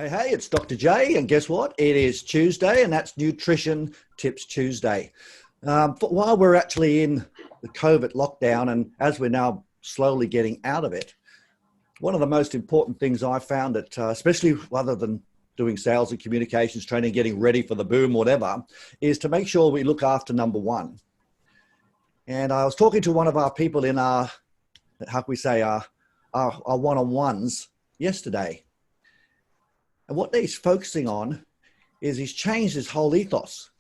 Hey, it's Dr. J, and guess what? It is Tuesday, and that's Nutrition Tips Tuesday. While we're actually in the COVID lockdown, and as we're now slowly getting out of it, one of the most important things I found that, especially rather than doing sales and communications training, getting ready for the boom, whatever, is to make sure we look after number one. And I was talking to one of our people in our one-on-ones yesterday. And what he's focusing on is he's changed his whole ethos.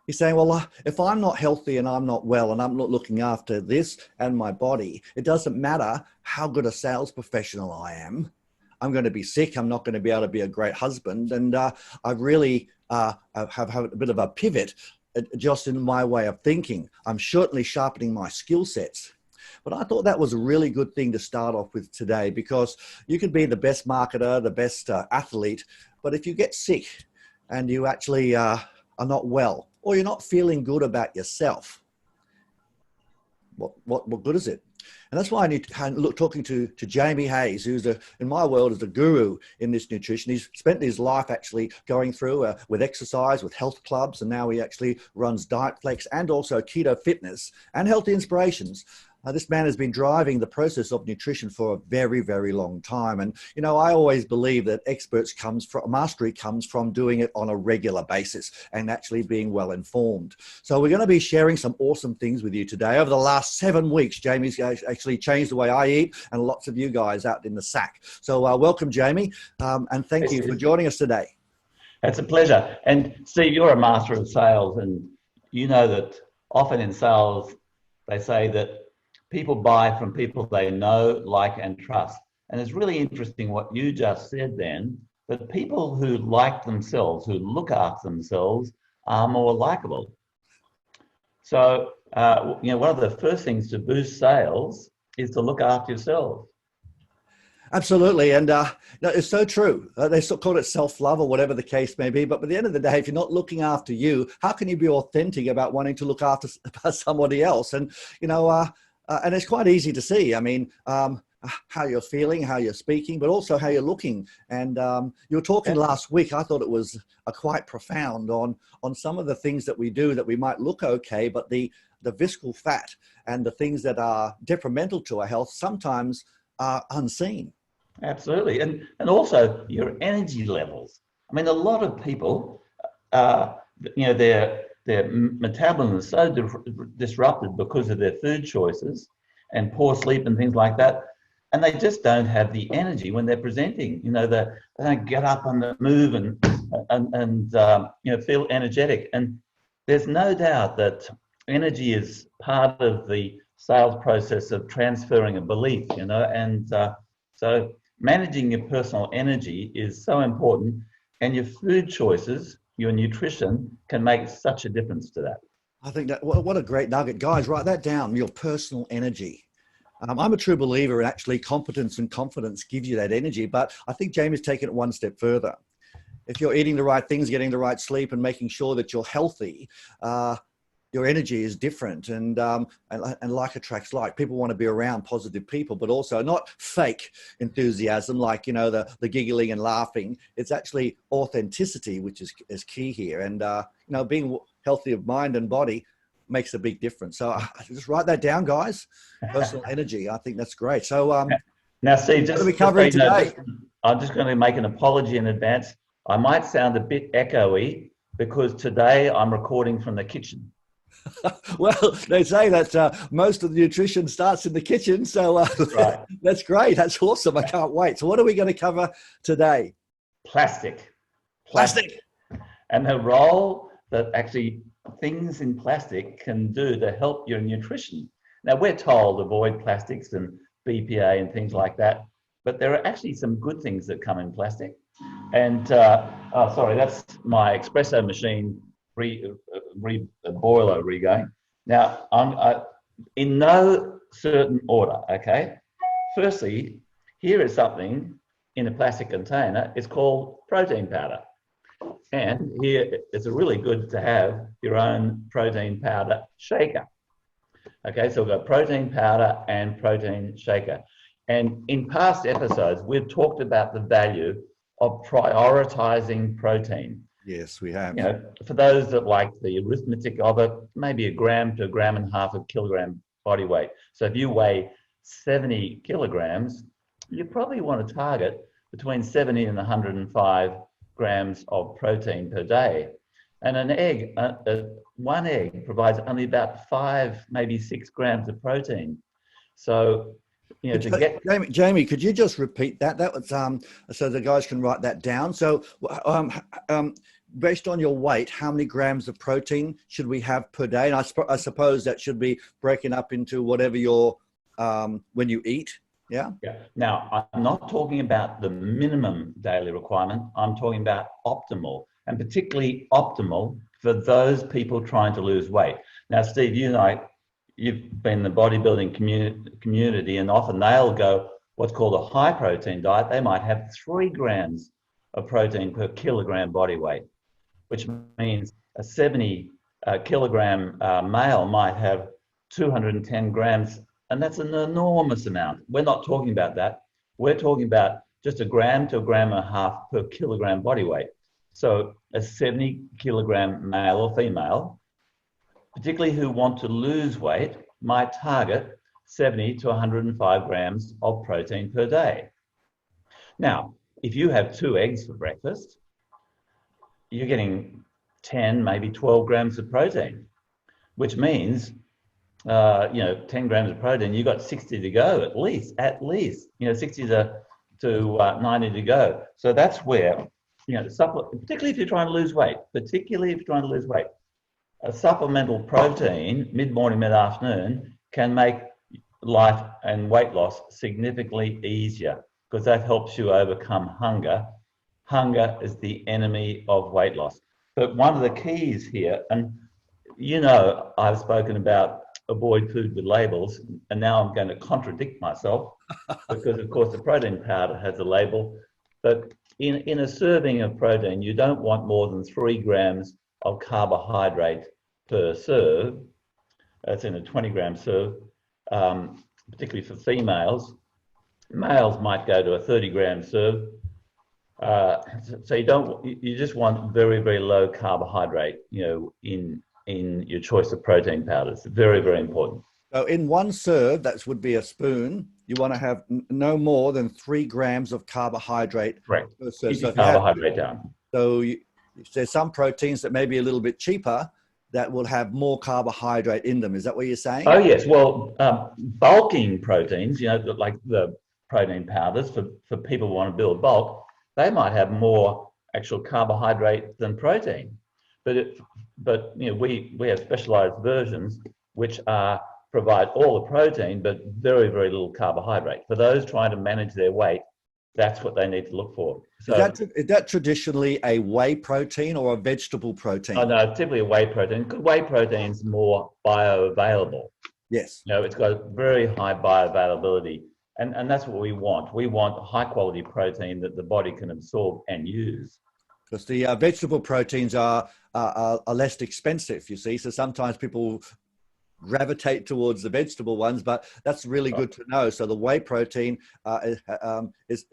He's saying, well, if I'm not healthy and I'm not well and I'm not looking after this and my body, it doesn't matter how good a sales professional I am. I'm going to be sick. I'm not going to be able to be a great husband. And I really have a bit of a pivot just in my way of thinking. I'm certainly sharpening my skill sets. But I thought that was a really good thing to start off with today, because you can be the best marketer, the best athlete, but if you get sick and you actually are not well, or you're not feeling good about yourself, what good is it? And that's why I need to look talking to Jamie Hayes, who's in my world is a guru in this nutrition. He's spent his life actually going through with exercise, with health clubs, and now he actually runs Diet Flex and also Keto Fitness and Healthy Inspirations. This man has been driving the process of nutrition for a very, very long time. And, you know, I always believe that mastery comes from doing it on a regular basis and actually being well informed. So we're going to be sharing some awesome things with you today. Over the last 7 weeks, Jamie's actually changed the way I eat, and lots of you guys out in the sack. So welcome, Jamie. And thank you for joining us today. It's a pleasure. And Steve, you're a master of sales, and you know that often in sales, they say that people buy from people they know, like, and trust. And it's really interesting what you just said then, that people who like themselves, who look after themselves, are more likable. So, one of the first things to boost sales is to look after yourself. Absolutely. And it's so true. They still call it self-love or whatever the case may be. But at the end of the day, if you're not looking after you, how can you be authentic about wanting to look after somebody else? And, and it's quite easy to see. I mean, how you're feeling, how you're speaking, but also how you're looking. And you were talking last week, I thought it was quite profound on some of the things that we do that we might look okay, but the visceral fat and the things that are detrimental to our health sometimes are unseen. Absolutely. And also your energy levels. I mean, a lot of people, their metabolism is so disrupted because of their food choices and poor sleep and things like that. And they just don't have the energy when they're presenting. They don't get up and move and feel energetic. And there's no doubt that energy is part of the sales process of transferring a belief, and so managing your personal energy is so important, and your food choices, your nutrition, can make such a difference to that. I think that what a great nugget. Guys, write that down, your personal energy. I'm a true believer in actually competence and confidence gives you that energy, but I think Jamie's taken it one step further. If you're eating the right things, getting the right sleep, and making sure that you're healthy, your energy is different, and like attracts like. People want to be around positive people, but also not fake enthusiasm, like, the giggling and laughing. It's actually authenticity, which is key here. And, being healthy of mind and body makes a big difference. So just write that down, guys. Personal energy. I think that's great. So now, Steve, what are we covering today? I'm just going to make an apology in advance. I might sound a bit echoey because today I'm recording from the kitchen. Well, they say that most of the nutrition starts in the kitchen. So right. That's great. That's awesome. I can't wait. So what are we going to cover today? Plastic. And the role that actually things in plastic can do to help your nutrition. Now, we're told avoid plastics and BPA and things like that, but there are actually some good things that come in plastic. And, sorry, that's my espresso machine boiler regoing. Now, I'm in no certain order, okay? Firstly, here is something in a plastic container. It's called protein powder. And here it's really good to have your own protein powder shaker. Okay, so we've got protein powder and protein shaker. And in past episodes, we've talked about the value of prioritizing protein. Yes, we have. You know, for those that like the arithmetic of it, maybe a gram to a gram and a half of kilogram body weight. So if you weigh 70 kilograms, you probably want to target between 70 and 105 grams of protein per day. And an egg, one egg provides only about 5, maybe 6 grams of protein. So, you know, to get Jamie, could you just repeat that? That was so the guys can write that down. So, based on your weight, how many grams of protein should we have per day? And I suppose that should be breaking up into whatever your when you eat. Yeah. Yeah. Now, I'm not talking about the minimum daily requirement. I'm talking about optimal, and particularly optimal for those people trying to lose weight. Now, Steve, you've been in the bodybuilding community, and often they'll go what's called a high protein diet. They might have 3 grams of protein per kilogram body weight, which means a 70 kilogram male might have 210 grams, and that's an enormous amount. We're not talking about that. We're talking about just a gram to a gram and a half per kilogram body weight. So a 70 kilogram male or female, particularly who want to lose weight, might target 70 to 105 grams of protein per day. Now, if you have 2 eggs for breakfast, you're getting 10, maybe 12 grams of protein, which means, 10 grams of protein, you've got 60 to go at least, 60 to 90 to go. So that's where, particularly if you're trying to lose weight, a supplemental protein, mid-morning, mid-afternoon, can make life and weight loss significantly easier because that helps you overcome hunger. Hunger is the enemy of weight loss. But one of the keys here, and I've spoken about avoid food with labels, and now I'm going to contradict myself because, of course, the protein powder has a label. But in a serving of protein, you don't want more than 3 grams of carbohydrate per serve. That's in a 20-gram serve, particularly for females. Males might go to a 30-gram serve. So you just want very, very low carbohydrate, in your choice of protein powders. Very, very important. So in one serve, that would be a spoon, you want to have no more than 3 grams of carbohydrate. Correct. Per serve. Keep your carbohydrate down. So there's some proteins that may be a little bit cheaper that will have more carbohydrate in them. Is that what you're saying? Oh, yes. Well, bulking proteins, like the protein powders for people who want to build bulk, they might have more actual carbohydrate than protein. But we have specialized versions which provide all the protein, but very, very little carbohydrate. For those trying to manage their weight, that's what they need to look for. So, is that traditionally a whey protein or a vegetable protein? Oh, no, typically a whey protein. Whey protein's more bioavailable. Yes. It's got very high bioavailability. And that's what we want. We want high quality protein that the body can absorb and use. Because the vegetable proteins are less expensive, you see. So sometimes people gravitate towards the vegetable ones, but that's really good to know. So the whey protein gets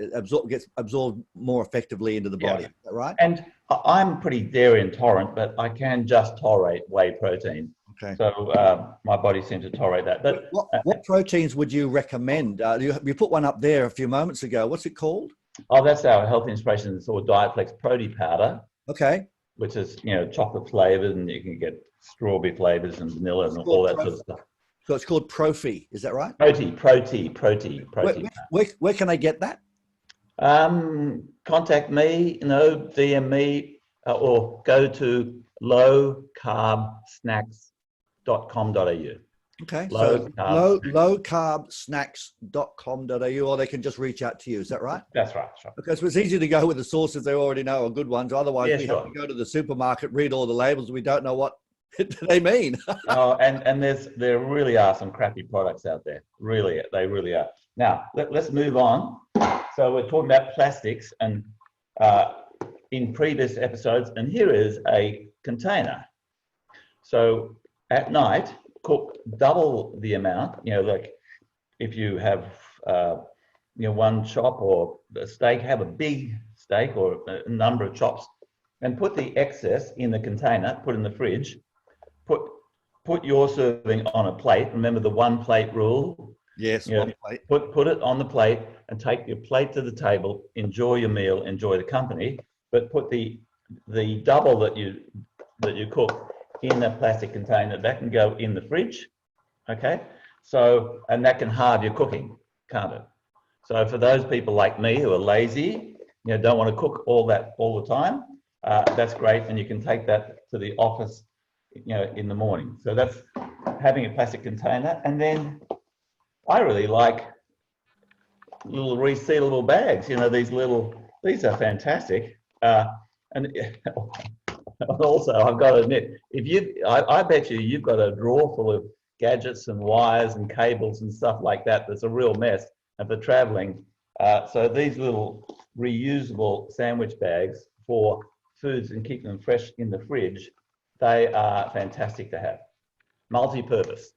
absorbed more effectively into the body. Yeah. Is that right? And I'm pretty dairy intolerant, but I can just tolerate whey protein. Okay. So my body seems to tolerate that. But what proteins would you recommend? You put one up there a few moments ago. What's it called? Oh, that's our Health Inspirations or Dietflex Protein Powder. Okay. Which is, chocolate flavored, and you can get strawberry flavors and vanilla and all that sort of stuff. So it's called Profi, is that right? Protein. Where can I get that? Contact me, DM me, or go to lowcarbsnacks.com.au. Okay, lowcarbsnacks.com.au, or they can just reach out to you. Is that right? That's right. Because it's easy to go with the sources they already know are good ones. Otherwise, we have to go to the supermarket, read all the labels, we don't know what they mean. And there really are some crappy products out there. Really, they really are. Now, let's move on. So we're talking about plastics and in previous episodes, and here is a container. So at night, cook double the amount, like if you have, one chop or a steak, have a big steak or a number of chops, and put the excess in the container, put in the fridge, put your serving on a plate. Remember the one plate rule? Yes, You know, one plate. put it on the plate and take your plate to the table, enjoy your meal, enjoy the company, but put the double that you cook in a plastic container. That can go in the fridge, okay? So, and that can halve your cooking, can't it? So for those people like me who are lazy, don't want to cook all the time, that's great, and you can take that to the office, in the morning. So that's having a plastic container. And then I really like little resealable bags. These are fantastic. And also, I've got to admit, I bet you've got a drawer full of gadgets and wires and cables and stuff like that. That's a real mess. And for traveling, so these little reusable sandwich bags for foods and keep them fresh in the fridge, they are fantastic to have. Multi-purpose.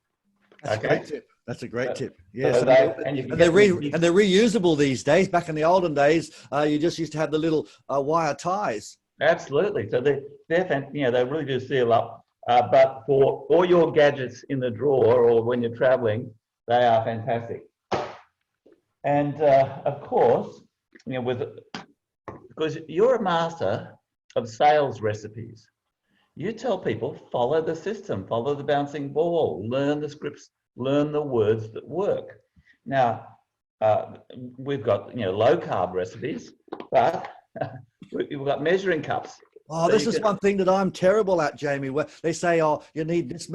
That's a great tip. That's a great tip. Yes, So they're reusable these days. Back in the olden days, you just used to have the little wire ties. Absolutely. So they really do seal up. But for all your gadgets in the drawer or when you're traveling, they are fantastic. And of course, because you're a master of sales recipes, you tell people, follow the system, follow the bouncing ball, learn the scripts, learn the words that work. Now, we've got low carb recipes, but we've got measuring cups. Oh, so this is one thing that I'm terrible at, Jamie, where they say, oh, you need this,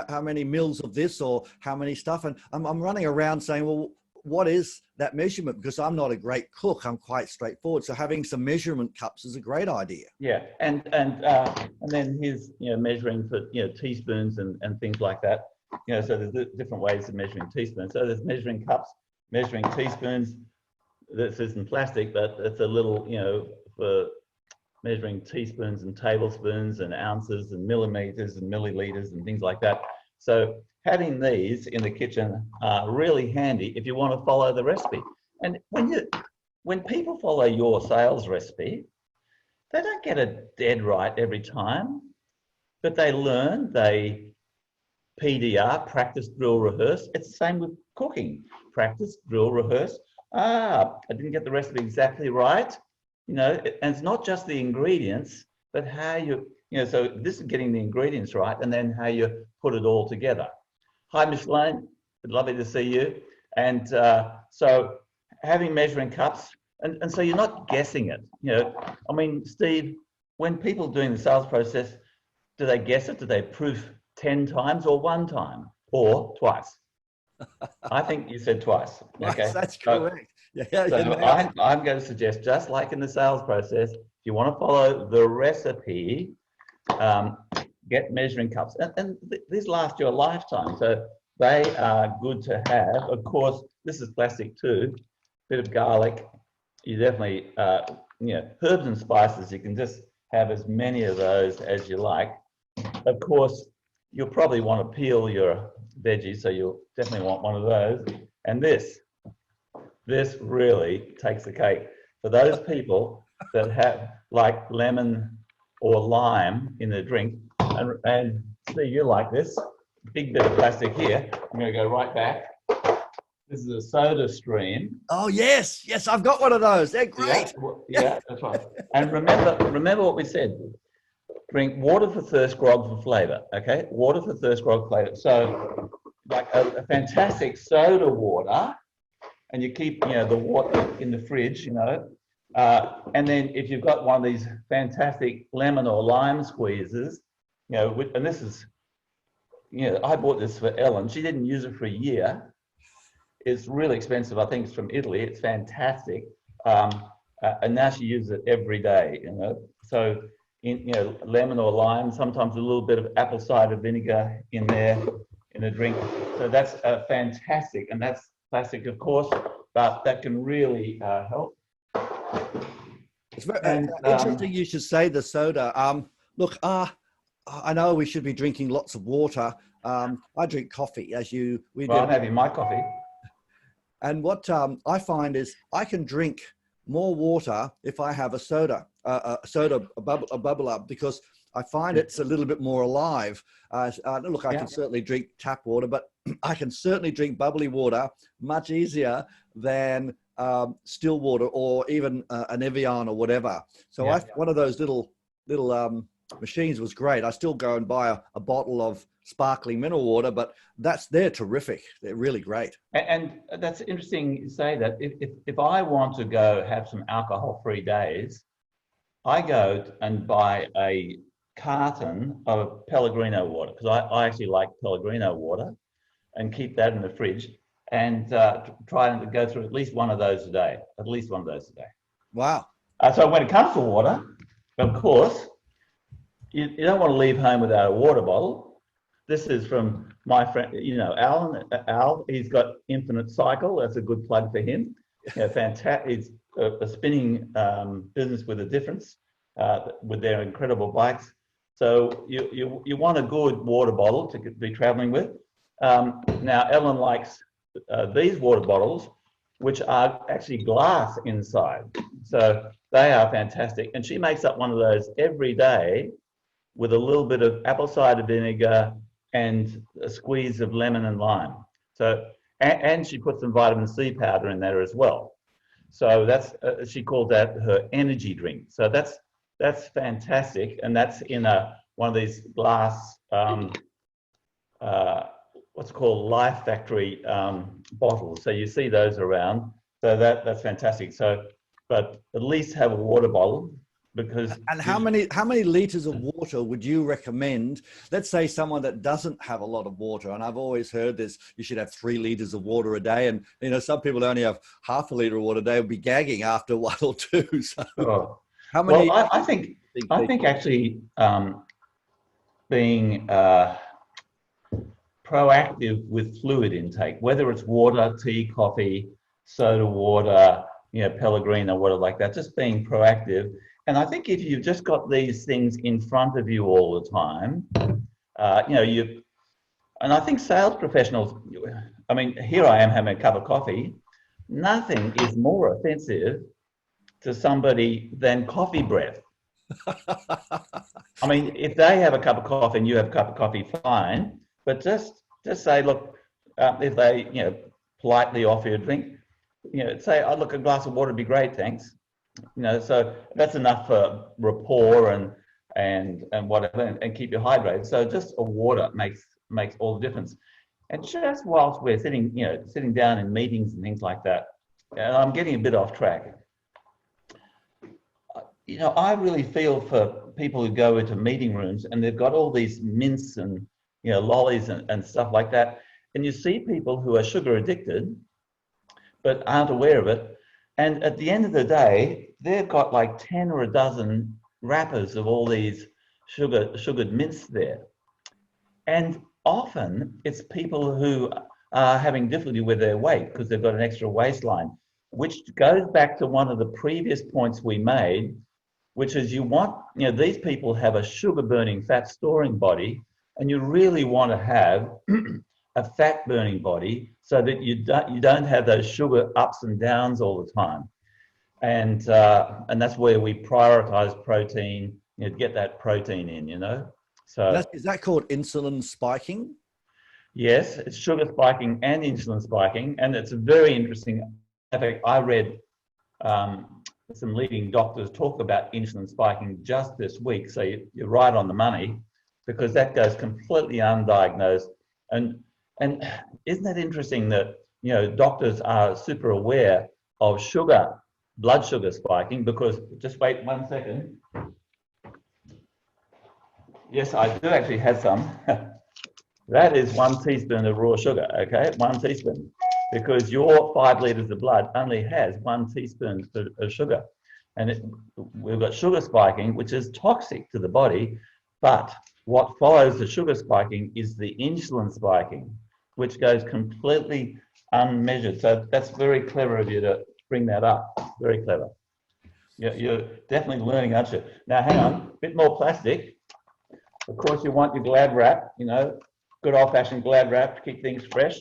how many mils of this or how many stuff. And I'm running around saying, well, what is that measurement? Because I'm not a great cook. I'm quite straightforward. So having some measurement cups is a great idea. Yeah. And then here's, measuring for, teaspoons and things like that. So there's different ways of measuring teaspoons. So there's measuring cups, measuring teaspoons. This isn't plastic, but it's a little, for measuring teaspoons and tablespoons and ounces and millimeters and milliliters and things like that. So having these in the kitchen are really handy if you want to follow the recipe. And when people follow your sales recipe, they don't get it dead right every time, but they learn, they PDR, practice, drill, rehearse. It's the same with cooking. Practice, drill, rehearse. I didn't get the recipe exactly right. And it's not just the ingredients, but how so this is getting the ingredients right, and then how you put it all together. Hi, Miss Lane, lovely to see you. And so having measuring cups, and so you're not guessing it. Steve, when people are doing the sales process, do they guess it? Do they proof 10 times or one time or twice? I think you said twice. Okay, that's correct. I'm going to suggest, just like in the sales process, if you want to follow the recipe, get measuring cups, and these last you a lifetime, so they are good to have. Of course, this is plastic too. Bit of garlic. You definitely, herbs and spices. You can just have as many of those as you like. Of course, you'll probably want to peel your veggies, so you'll definitely want one of those. And this really takes the cake for those people that have like lemon or lime in their drink. And see, you like this big bit of plastic here. I'm going to go right back. This is a soda stream. Oh yes, I've got one of those. They're great. Yeah, that's right. And remember what we said. Drink water for thirst, grog for flavour. Okay, water for thirst, grog, flavour. So, like a fantastic soda water, and you keep the water in the fridge, and then if you've got one of these fantastic lemon or lime squeezes, and this is, I bought this for Ellen. She didn't use it for a year. It's really expensive. I think it's from Italy. It's fantastic, and now she uses it every day. So. Lemon or lime, sometimes a little bit of apple cider vinegar in there in a drink. So that's fantastic, and that's plastic, of course, but that can really help. It's very interesting you should say the soda. Look, I know we should be drinking lots of water. I drink coffee, as you. I'm having my coffee. And what I find is I can drink more water if I have a soda, a bubble up, because I find it's a little bit more alive. Look, I can certainly drink tap water, but I can certainly drink bubbly water much easier than still water or even an Evian or whatever. So one of those little machines was great. I still go and buy a bottle of sparkling mineral water, but they're terrific. They're really great. And that's interesting you say that. If I want to go have some alcohol-free days, I go and buy a carton of Pellegrino water, because I actually like Pellegrino water, and keep that in the fridge, and try and go through at least one of those a day. Wow. So when it comes to water, of course, you don't want to leave home without a water bottle. This is from my friend, Alan. Al, he's got Infinite Cycle. That's a good plug for him. Fantastic. He's a spinning business with a difference, with their incredible bikes. So you want a good water bottle to be traveling with. Now, Ellen likes these water bottles, which are actually glass inside. So they are fantastic. And she makes up one of those every day with a little bit of apple cider vinegar and a squeeze of lemon and lime. So, and she puts some vitamin C powder in there as well. So that's, she called that her energy drink. So that's fantastic. And that's in one of these glass, what's called Life Factory bottles. So you see those around. So that's fantastic. So, but at least have a water bottle, because. And how many liters of water would you recommend? Let's say someone that doesn't have a lot of water, and I've always heard this, you should have 3 liters of water a day. And, some people only have half a liter of water a day, would be gagging after 1 or 2. So how many? Well, I think actually being proactive with fluid intake, whether it's water, tea, coffee, soda water, Pellegrino, water like that, just being proactive. And I think if you've just got these things in front of you all the time, and I think sales professionals, I mean, here I am having a cup of coffee. Nothing is more offensive to somebody than coffee breath. I mean, if they have a cup of coffee and you have a cup of coffee, fine. But just say, look, if they, politely offer you a drink, say, oh, look, a glass of water would be great, thanks. So that's enough for rapport and whatever, and keep you hydrated. So just a water makes all the difference. And just whilst we're sitting down in meetings and things like that, and I'm getting a bit off track, I really feel for people who go into meeting rooms and they've got all these mints and lollies and stuff like that, and you see people who are sugar addicted but aren't aware of it. And at the end of the day, they've got like 10 or a dozen wrappers of all these sugared mints there. And often it's people who are having difficulty with their weight because they've got an extra waistline, which goes back to one of the previous points we made, which is these people have a sugar burning, fat storing body, and you really want to have a fat burning body so that you don't have those sugar ups and downs all the time. And that's where we prioritize protein, get that protein in, So is that called insulin spiking? Yes, it's sugar spiking and insulin spiking, and it's very interesting. In fact, I read some leading doctors talk about insulin spiking just this week, so you're right on the money, because that goes completely undiagnosed. And isn't that interesting that doctors are super aware of blood sugar spiking? Because, just wait 1 second. Yes, I do actually have some. That is 1 teaspoon of raw sugar, okay? 1 teaspoon. Because your 5 liters of blood only has 1 teaspoon of sugar. And we've got sugar spiking, which is toxic to the body. But what follows the sugar spiking is the insulin spiking, which goes completely unmeasured. So that's very clever of you to bring that up. Very clever. You're definitely learning, aren't you? Now, hang on, a bit more plastic. Of course, you want your Glad wrap, good old-fashioned Glad wrap to keep things fresh.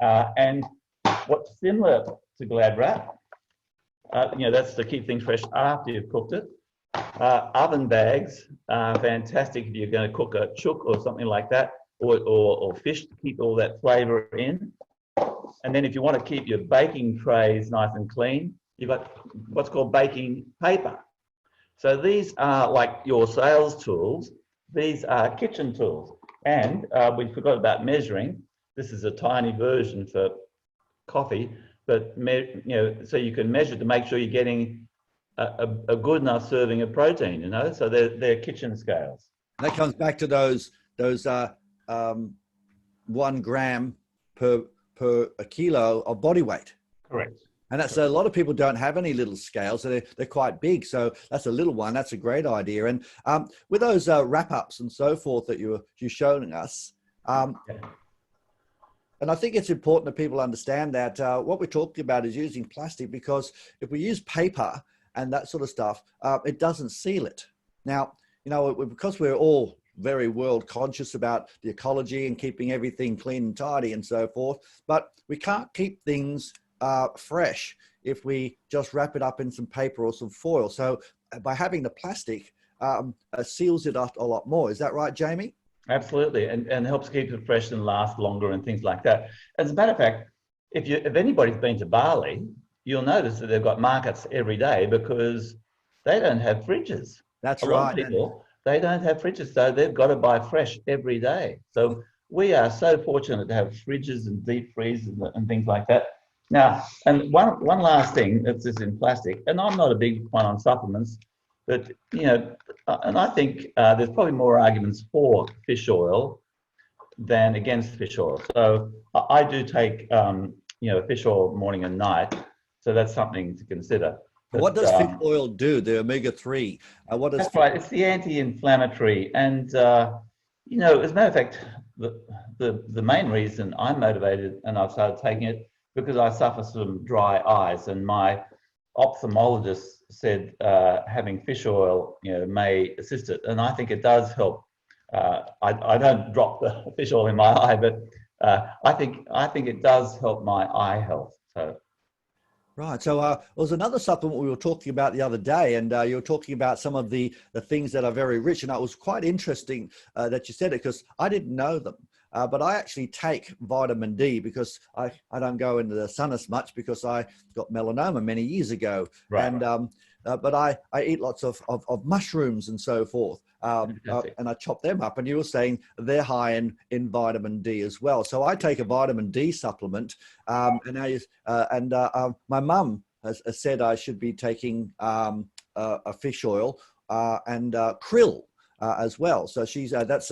And what's similar to Glad wrap That's to keep things fresh after you've cooked it. Oven bags are fantastic if you're going to cook a chook or something like that, or fish to keep all that flavour in. And then if you want to keep your baking trays nice and clean, you've got what's called baking paper. So these are like your sales tools. These are kitchen tools. And we forgot about measuring. This is a tiny version for coffee, but so you can measure to make sure you're getting a good enough serving of protein, So they're kitchen scales. That comes back to those 1 gram per a kilo of body weight. Correct. And that's a lot of people don't have any little scales, so they're quite big. So that's a little one. That's a great idea. And with those wrap ups and so forth that you're showing us, and I think it's important that people understand that what we're talking about is using plastic, because if we use paper and that sort of stuff, it doesn't seal it. Now, because we're all very world conscious about the ecology and keeping everything clean and tidy and so forth, but we can't keep things fresh if we just wrap it up in some paper or some foil. So by having the plastic, seals it up a lot more. Is that right, Jamie? Absolutely, and helps keep it fresh and last longer and things like that. As a matter of fact, if anybody's been to Bali, you'll notice that they've got markets every day because they don't have fridges. That's right. A lot of people, they don't have fridges, so they've got to buy fresh every day. So we are so fortunate to have fridges and deep freezers and things like that. Now, and one last thing that's just in plastic, and I'm not a big one on supplements, but and I think there's probably more arguments for fish oil than against fish oil. So I do take fish oil morning and night, so that's something to consider. But, what does fish oil do? The omega-3. That's right. It's the anti-inflammatory, and as a matter of fact, the main reason I'm motivated and I've started taking it because I suffer from dry eyes, and my ophthalmologist said having fish oil, may assist it, and I think it does help. I don't drop the fish oil in my eye, but I think it does help my eye health. So. Right. So there was another supplement we were talking about the other day, and you were talking about some of the things that are very rich, and it was quite interesting that you said it, because I didn't know them. But I actually take vitamin D because I don't go into the sun as much because I got melanoma many years ago. Right. And but I eat lots of mushrooms and so forth. And I chop them up, and you were saying they're high in vitamin D as well. So I take a vitamin D supplement, and my mum has said I should be taking a fish oil and krill as well. So she's that's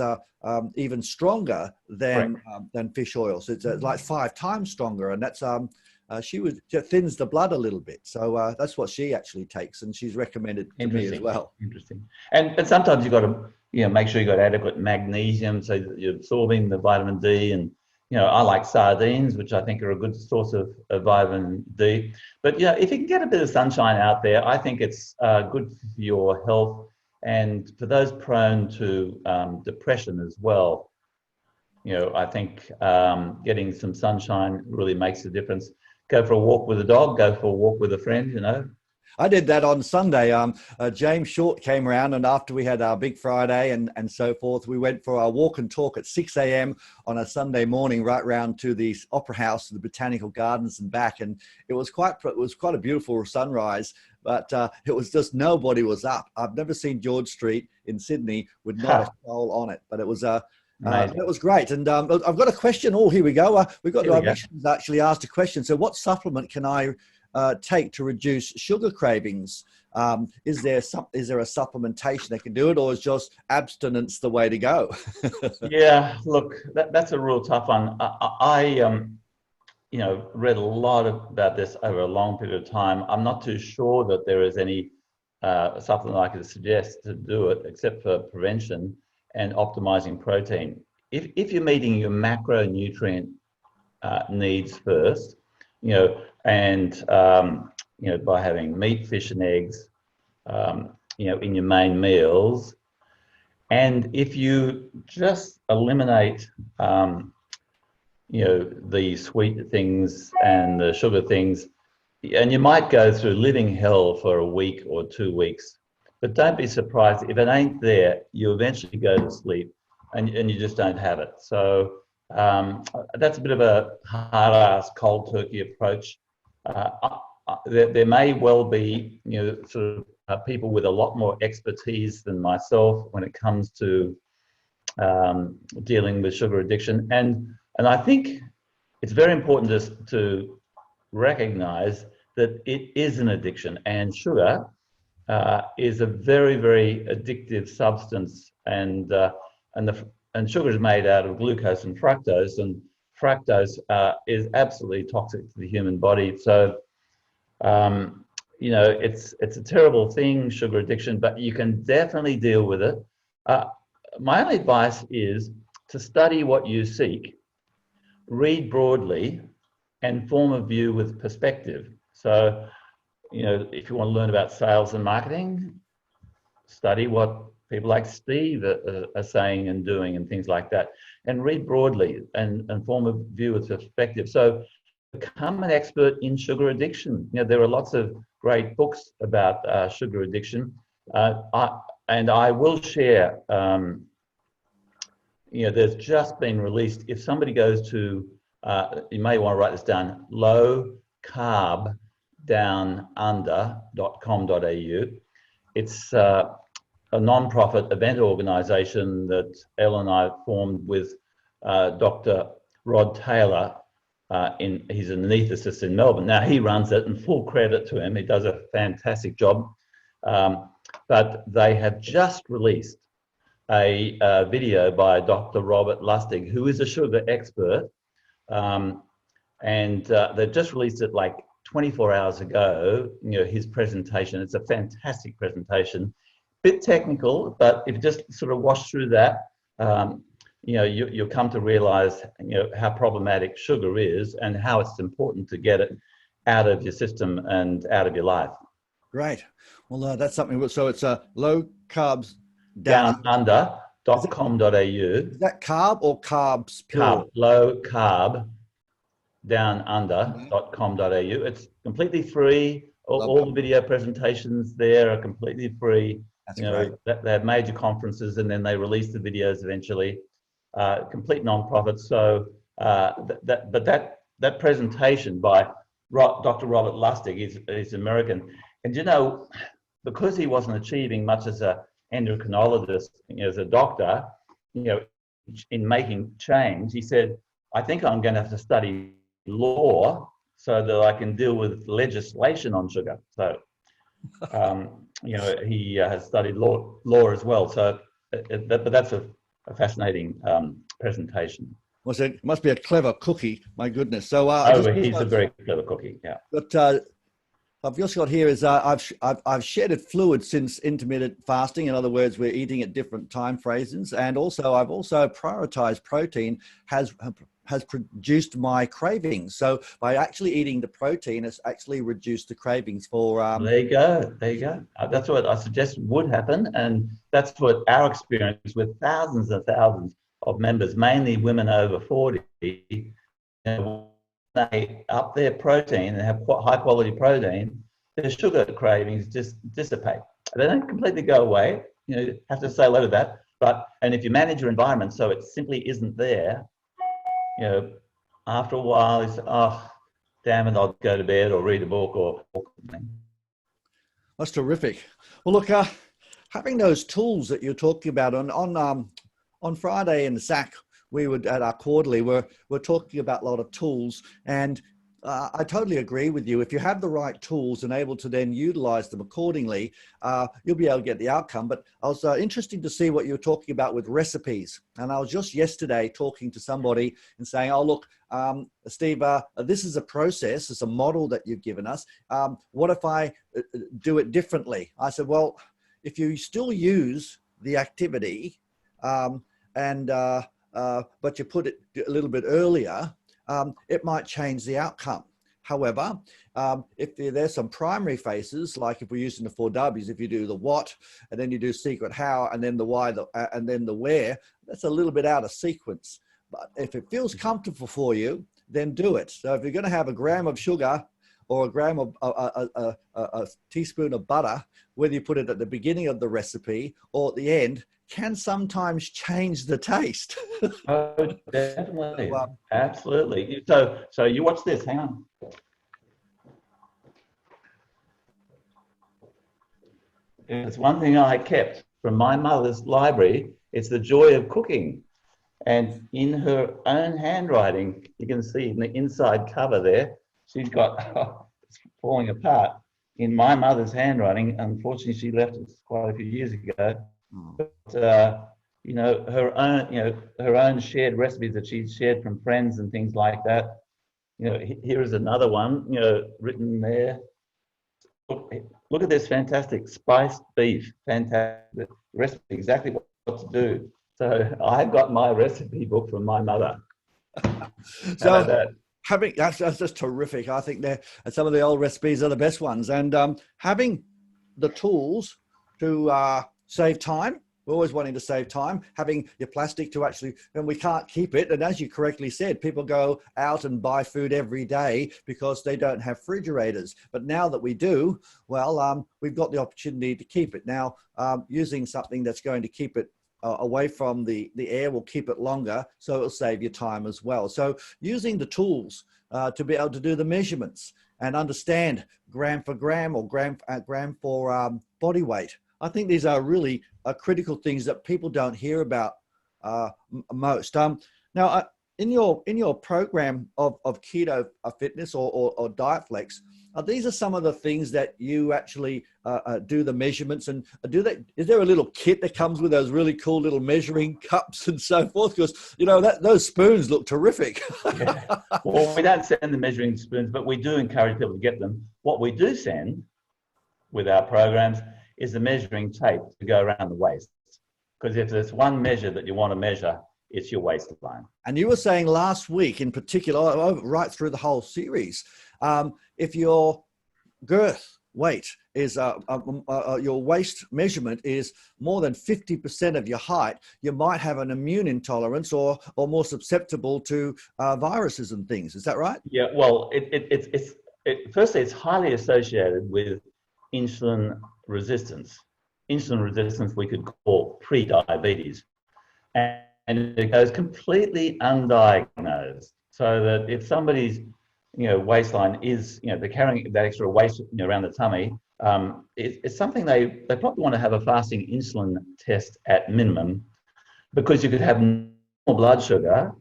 even stronger than fish oil. So it's like 5 times stronger, and that's it thins the blood a little bit. So that's what she actually takes, and she's recommended to me as well. Interesting. And sometimes you've got to make sure you've got adequate magnesium so that you're absorbing the vitamin D. And I like sardines, which I think are a good source of vitamin D. But if you can get a bit of sunshine out there, I think it's good for your health. And for those prone to depression as well, I think getting some sunshine really makes a difference. Go for a walk with a dog, go for a walk with a friend, I did that on Sunday. James Short came around, and after we had our big Friday and so forth, we went for our walk and talk at 6 a.m. on a Sunday morning, right round to the Opera House, the Botanical Gardens and back. And it was quite a beautiful sunrise, but it was just nobody was up. I've never seen George Street in Sydney with not a soul on it, but it was it was great. And I've got a question. Oh, here we go. We've got our missions actually asked a question. So what supplement can I take to reduce sugar cravings? Is there a supplementation that can do it, or is just abstinence the way to go? Yeah, look, that's a real tough one. I read a lot about this over a long period of time. I'm not too sure that there is any supplement I could suggest to do it, except for prevention and optimizing protein. If you're meeting your macronutrient needs first, and by having meat, fish, and eggs, in your main meals, and if you just eliminate, the sweet things and the sugar things, and you might go through living hell for a week or 2 weeks, but don't be surprised if it ain't there. You eventually go to sleep, and you just don't have it. So that's a bit of a hard-ass, cold turkey approach. There may well be, sort of people with a lot more expertise than myself when it comes to dealing with sugar addiction, and I think it's very important to recognize that it is an addiction, and sugar is a very, very addictive substance, and sugar is made out of glucose and fructose is absolutely toxic to the human body. So it's a terrible thing, sugar addiction, but you can definitely deal with it. My only advice is to study what you seek, read broadly, and form a view with perspective. So, if you want to learn about sales and marketing, study what people like Steve are saying and doing and things like that, and read broadly and form a view with perspective. So become an expert in sugar addiction. There are lots of great books about sugar addiction. And I will share, there's just been released, if somebody goes to, you may want to write this down, lowcarbdownunder.com.au. It's a non-profit event organisation that Elle and I formed with Dr. Rod Taylor. He's an anaesthetist in Melbourne. Now, he runs it, and full credit to him. He does a fantastic job. But they have just released a video by Dr. Robert Lustig, who is a sugar expert. And they've just released it like 24 hours ago, his presentation. It's a fantastic presentation. Bit technical, but if you just sort of wash through that, you'll come to realize, how problematic sugar is and how it's important to get it out of your system and out of your life. Great. Well, that's something. So it's low carbs downunder.com.au. Is that carb or carbs? Carb, low carb downunder.com.au. It's completely free. All the video presentations there are completely free. That's great. They have major conferences, and then they release the videos eventually. Complete non-profit. So that presentation by Dr. Robert Lustig is American, and because he wasn't achieving much as an endocrinologist, as a doctor, in making change, he said, I think I'm going to have to study law so that I can deal with legislation on sugar. So, he has studied law as well. So, but that's a fascinating presentation. Well, so it must be a clever cookie. My goodness. So, he's a very clever cookie. Yeah. But I've just got here is I've shedded fluid since intermittent fasting. In other words, we're eating at different time phrases, and also I've prioritized protein has produced my cravings. So by actually eating the protein, it's actually reduced the cravings for. There you go. That's what I suggest would happen, and that's what our experience with thousands and thousands of members, mainly women over 40. They up their protein and have high quality protein, their sugar cravings just dissipate. They don't completely go away. You have to say hello to that. And if you manage your environment so it simply isn't there, after a while it's, oh, damn it, I'll go to bed or read a book or something. That's terrific. Well, look, having those tools that you're talking about on Friday in the SAC, we would at our quarterly, we're talking about a lot of tools, and I totally agree with you. If you have the right tools and able to then utilize them accordingly, you'll be able to get the outcome. But I was interesting to see what you were talking about with recipes. And I was just yesterday talking to somebody and saying, oh, look, Steve, this is a process, it's a model that you've given us. What if I do it differently? I said, well, if you still use the activity but you put it a little bit earlier, it might change the outcome. However, if there's some primary phases, like if we're using the 4 Ws, if you do the what, and then you do secret how, and then the why, and then the where, that's a little bit out of sequence. But if it feels comfortable for you, then do it. So if you're going to have a gram of sugar or a gram of a teaspoon of butter, whether you put it at the beginning of the recipe or at the end, can sometimes change the taste. Oh, definitely. So, Absolutely. So you watch this, hang on. It's one thing I kept from my mother's library. It's the joy of cooking. And in her own handwriting, you can see in the inside cover there, she's got, it's falling apart. In my mother's handwriting, unfortunately, she left us quite a few years ago. But, you know, her own shared recipes that she's shared from friends and things like that. You know, here is another one, you know, written there. Look at this fantastic spiced beef, fantastic recipe, exactly what to do. So I got my recipe book from my mother. so that's just terrific. I think they're some of the old recipes are the best ones, and having the tools to save time. We're always wanting to save time, having your plastic to actually, and we can't keep it. And as you correctly said, people go out and buy food every day because they don't have refrigerators. But now that we do, well, we've got the opportunity to keep it. Now, using something that's going to keep it away from the air will keep it longer, so it'll save you time as well. So using the tools to be able to do the measurements and understand gram for gram or gram for body weight. I think these are really critical things that people don't hear about most. Now, in your program of keto fitness or diet flex, these are some of the things that you actually do the measurements, and is there a little kit that comes with those really cool little measuring cups and so forth? Because you know those spoons look terrific. Yeah. Well, we don't send the measuring spoons, but we do encourage people to get them. What we do send with our programs is the measuring tape to go around the waist. Because if there's one measure that you want to measure, it's your waistline. And you were saying last week in particular, right through the whole series, if your girth weight is your waist measurement is more than 50% of your height, you might have an immune intolerance or more susceptible to viruses and things. Is that right? Yeah, well, firstly, it's highly associated with insulin resistance. Insulin resistance we could call pre-diabetes. And it goes completely undiagnosed. So that if somebody's waistline is, they're carrying that extra waist around the tummy, it's something they probably want to have a fasting insulin test at minimum, because you could have normal blood sugar,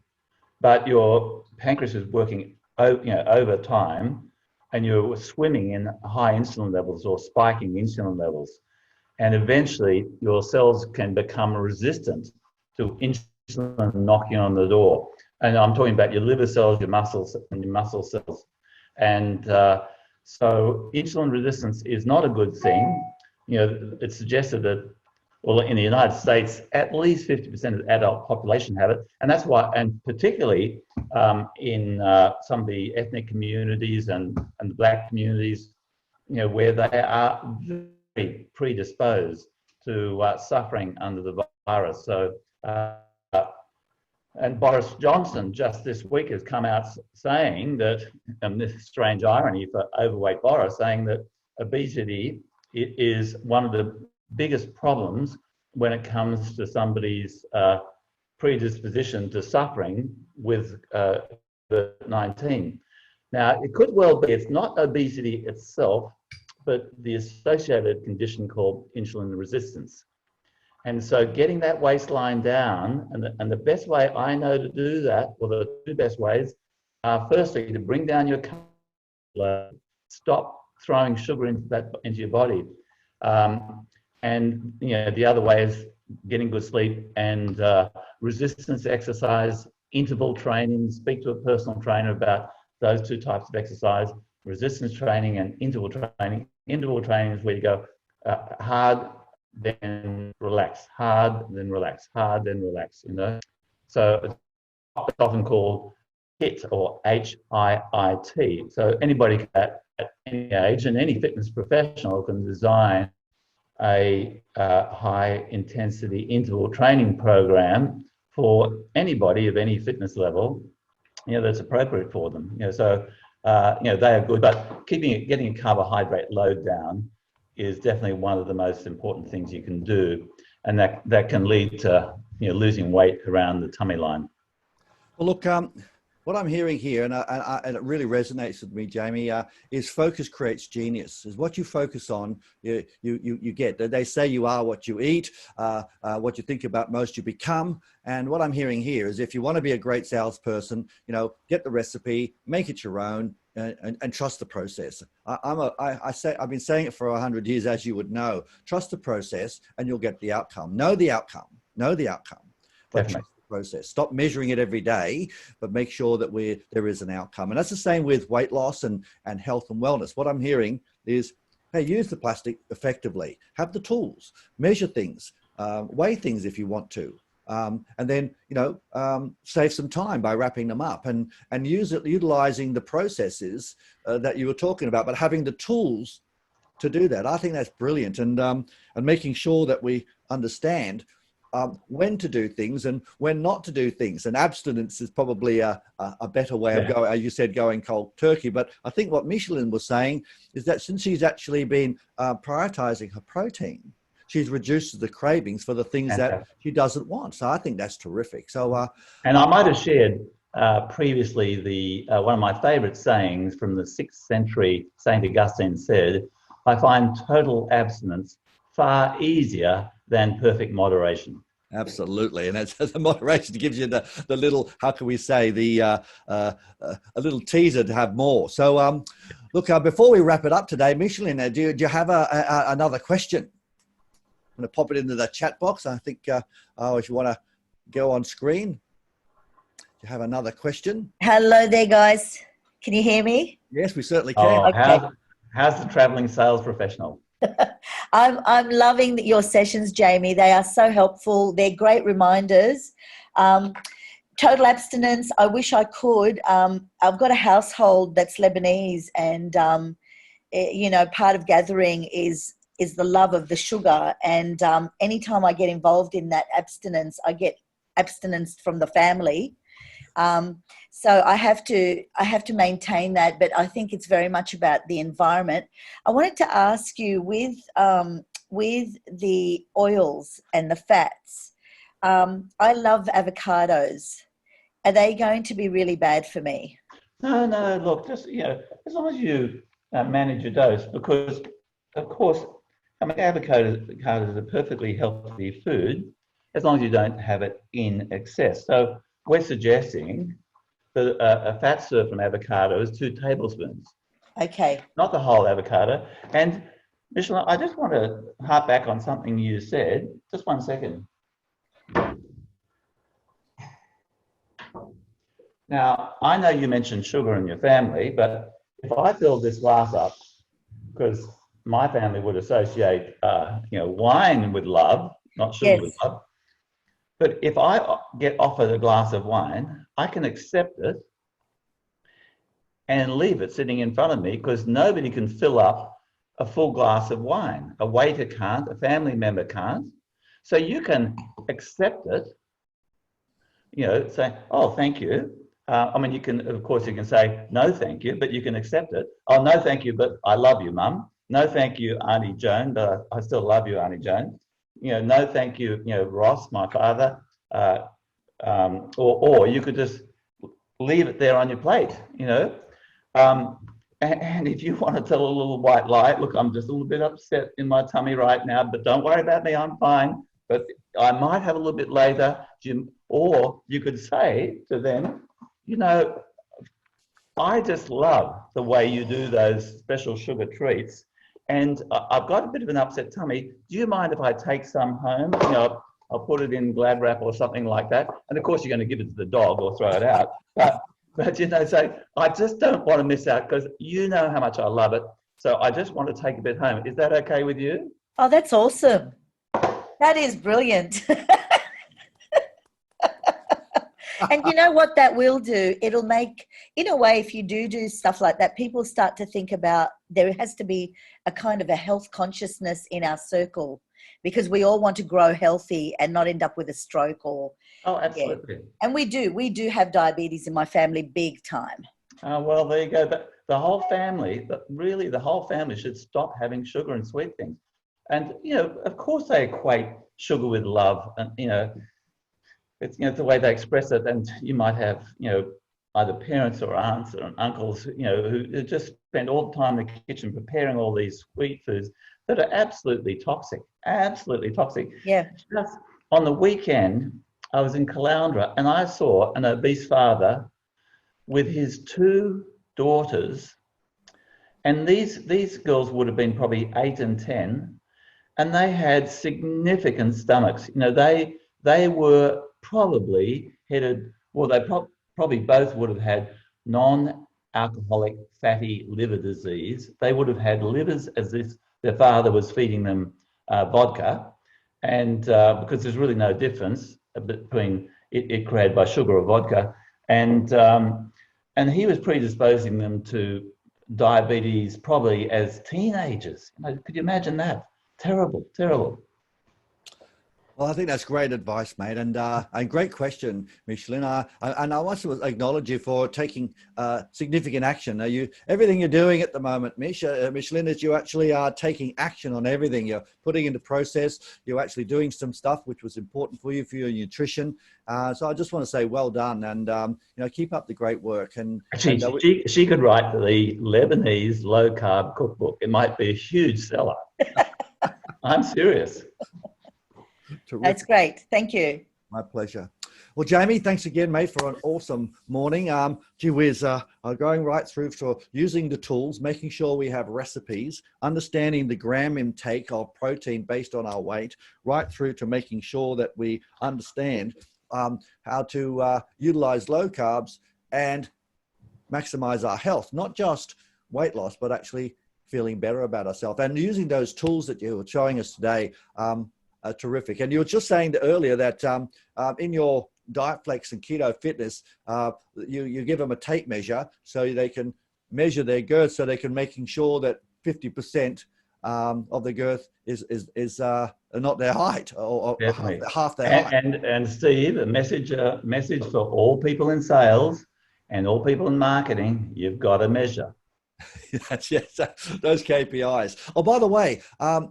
but your pancreas is working over time, and you're swimming in high insulin levels or spiking insulin levels. And eventually your cells can become resistant to insulin knocking on the door. And I'm talking about your liver cells, your muscles, and your muscle cells. And so insulin resistance is not a good thing. It's suggested that, well, in the United States, at least 50% of the adult population have it. And that's why, and particularly in some of the ethnic communities and the Black communities, where they are very predisposed to suffering under the virus. So, and Boris Johnson just this week has come out saying that, and this is strange irony for overweight Boris, saying that obesity is one of the biggest problems when it comes to somebody's predisposition to suffering with COVID-19. Now, it could well be it's not obesity itself, but the associated condition called insulin resistance. And so getting that waistline down, and the best way I know to do that, or the two best ways, are firstly to bring down your carb, stop throwing sugar into your body. And the other way is getting good sleep and resistance exercise, interval training. Speak to a personal trainer about those two types of exercise: resistance training and interval training. Interval training is where you go hard, then relax, hard, then relax, hard, then relax. So it's often called HIIT or HIIT. So anybody at any age and any fitness professional can design a high intensity interval training program for anybody of any fitness level, that's appropriate for them. So they are good, but getting a carbohydrate load down is definitely one of the most important things you can do, and that can lead to losing weight around the tummy line. Well, look, what I'm hearing here, and it really resonates with me, Jamie, is focus creates genius. Is what you focus on, you get. They say you are what you eat, what you think about most you become. And what I'm hearing here is if you want to be a great salesperson, get the recipe, make it your own, and trust the process. I've been saying it for 100 years, as you would know. Trust the process, and you'll get the outcome. Know the outcome. But Definitely. trust the process. Stop measuring it every day, but make sure that there is an outcome. And that's the same with weight loss and health and wellness. What I'm hearing is, hey, use the plastic effectively. Have the tools. Measure things. Weigh things if you want to. And then, save some time by wrapping them up and utilizing the processes that you were talking about, but having the tools to do that. I think that's brilliant. And making sure that we understand when to do things and when not to do things. And abstinence is probably a better way of going, as you said, going cold turkey. But I think what Michelin was saying is that since she's actually been prioritizing her protein, she's reduced the cravings for the things that she doesn't want. So I think that's terrific. So, and I might have shared previously one of my favorite sayings from the 6th century. Saint Augustine said, "I find total abstinence far easier than perfect moderation." Absolutely. And that's the moderation gives you the little, how can we say, a little teaser to have more. So look, before we wrap it up today, Michelin, do you have another question? I'm going to pop it into the chat box. I think if you want to go on screen, you have another question. Hello there, guys. Can you hear me? Yes, we certainly can. Oh, Okay. how's the traveling sales professional? I'm loving your sessions, Jamie. They are so helpful. They're great reminders. Total abstinence. I wish I could. I've got a household that's Lebanese, and part of gathering is the love of the sugar. And anytime I get involved in that abstinence, I get abstinence from the family. So I have to maintain that, but I think it's very much about the environment. I wanted to ask you with the oils and the fats, I love avocados. Are they going to be really bad for me? No, look, just, as long as you manage your dose, because of course, avocados are perfectly healthy food as long as you don't have it in excess. So we're suggesting that a fat serve from avocado is 2 tablespoons. Okay. Not the whole avocado. And Michelin, I just want to harp back on something you said. Just 1 second. Now, I know you mentioned sugar in your family, but if I filled this glass up, because my family would associate, wine with love, not sugar with love. But if I get offered a glass of wine, I can accept it and leave it sitting in front of me, because nobody can fill up a full glass of wine. A waiter can't, a family member can't. So you can accept it, say, "Oh, thank you." You can say, "No, thank you," but you can accept it. "Oh, no, thank you, but I love you, Mum." "No, thank you, Auntie Joan, but I still love you, Auntie Joan." "No, thank you, Ross, my father." Or you could just leave it there on your plate, And if you want to tell a little white lie, "Look, I'm just a little bit upset in my tummy right now, but don't worry about me, I'm fine. But I might have a little bit later, Jim." Or you could say to them, "I just love the way you do those special sugar treats. And I've got a bit of an upset tummy. Do you mind if I take some home? I'll put it in Glad wrap or something like that." And of course, you're going to give it to the dog or throw it out. But say, "I just don't want to miss out because you know how much I love it. So I just want to take a bit home." Is that okay with you? Oh, that's awesome. That is brilliant. And you know what that will do? It'll make, in a way, if you do stuff like that, people start to think about there has to be a kind of a health consciousness in our circle, because we all want to grow healthy and not end up with a stroke or. Oh, absolutely. Yeah. And we do have diabetes in my family big time. Well, there you go. the whole family, really the whole family should stop having sugar and sweet things. And, you know, of course they equate sugar with love, and, you know, it's, you know, the way they express it. And you might have, you know, either parents or aunts or uncles, you know, who just spend all the time in the kitchen preparing all these sweet foods that are absolutely toxic, absolutely toxic. Yeah. Just on the weekend, I was in Caloundra and I saw an obese father with his two daughters, and these girls would have been probably 8 and 10, and they had significant stomachs. You know, they were probably headed, well, they probably both would have had non-alcoholic fatty liver disease. They would have had livers as if their father was feeding them vodka, and because there's really no difference between it created by sugar or vodka, and he was predisposing them to diabetes probably as teenagers. You know, could you imagine that? Terrible, terrible. Well, I think that's great advice, mate, and great question, Michelin. And I want to acknowledge you for taking significant action. Everything you're doing at the moment, Michelin, is you actually are taking action on everything. You're putting into process. You're actually doing some stuff which was important for you for your nutrition. So I just want to say well done, and you know, keep up the great work. And actually, she could write the Lebanese low carb cookbook. It might be a huge seller. I'm serious. Terrific. That's great. Thank you. My pleasure. Well, Jamie, thanks again, mate, for an awesome morning. Gee whiz, going right through for using the tools, making sure we have recipes, understanding the gram intake of protein based on our weight, right through to making sure that we understand how to utilize low carbs and maximize our health, not just weight loss, but actually feeling better about ourselves. And using those tools that you were showing us today, terrific. And you were just saying earlier that in your DietFlex and Keto Fitness, you give them a tape measure so they can measure their girth, so they can making sure that 50% of the girth is not their height or half their height. And Steve, a message for all people in sales and all people in marketing: you've got to measure. Yes, those KPIs. Oh, by the way, there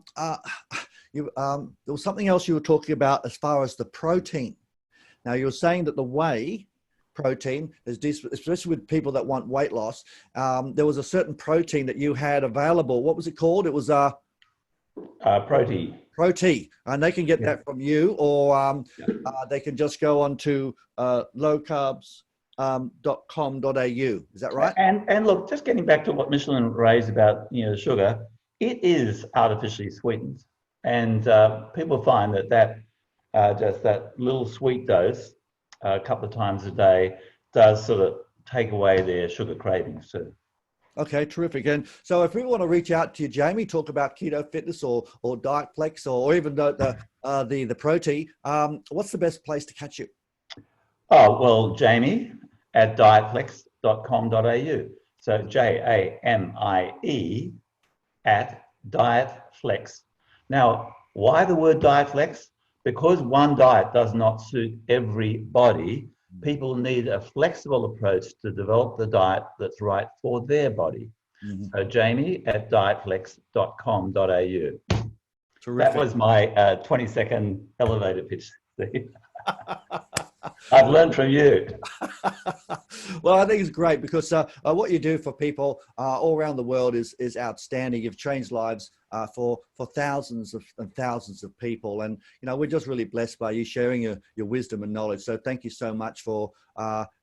was something else you were talking about as far as the protein. Now, you were saying that the whey protein, especially with people that want weight loss, there was a certain protein that you had available. What was it called? It was Protein. Protein, and they can get that from you, or they can just go on to lowcarbs.com.au. Is that right? And look, just getting back to what Michelin raised about, you know, sugar, it is artificially sweetened. And people find that just that little sweet dose a couple of times a day does sort of take away their sugar cravings too. Okay, terrific. And so if we want to reach out to you, Jamie, talk about Keto Fitness or DietFlex or even the protein, what's the best place to catch you? Oh, well, Jamie at dietflex.com.au. So JAMIE at DietFlex. Now, why the word DietFlex? Because one diet does not suit everybody. People need a flexible approach to develop the diet that's right for their body. Mm-hmm. So Jamie at dietflex.com.au. Terrific. That was my 20-second elevator pitch, Steve. I've learned from you. Well, I think it's great because what you do for people all around the world is outstanding. You've changed lives for thousands and thousands of people, and you know, we're just really blessed by you sharing your wisdom and knowledge. So thank you so much for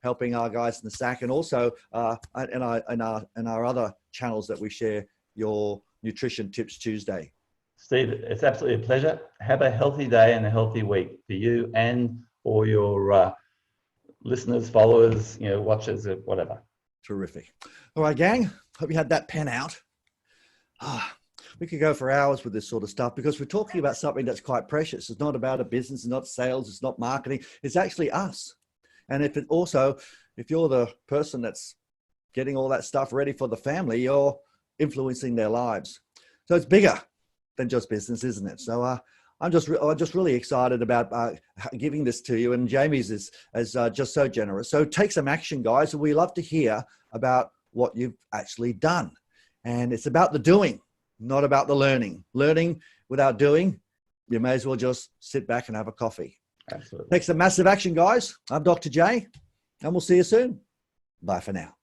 helping our guys in the SAC, and also in our other channels that we share your Nutrition Tips Tuesday. Steve, it's absolutely a pleasure. Have a healthy day and a healthy week for you and for your listeners, followers, you know, watchers, whatever. Terrific. All right, gang. Hope you had that pen out. We could go for hours with this sort of stuff because we're talking about something that's quite precious. It's not about a business, it's not sales, it's not marketing. It's actually us. And if you're the person that's getting all that stuff ready for the family, you're influencing their lives. So it's bigger than just business, isn't it? So I'm just really excited about giving this to you, and Jamie's is just so generous. So take some action, guys. We love to hear about what you've actually done. And it's about the doing, not about the learning. Learning without doing, you may as well just sit back and have a coffee. Absolutely. Take some massive action, guys. I'm Dr. J, and we'll see you soon. Bye for now.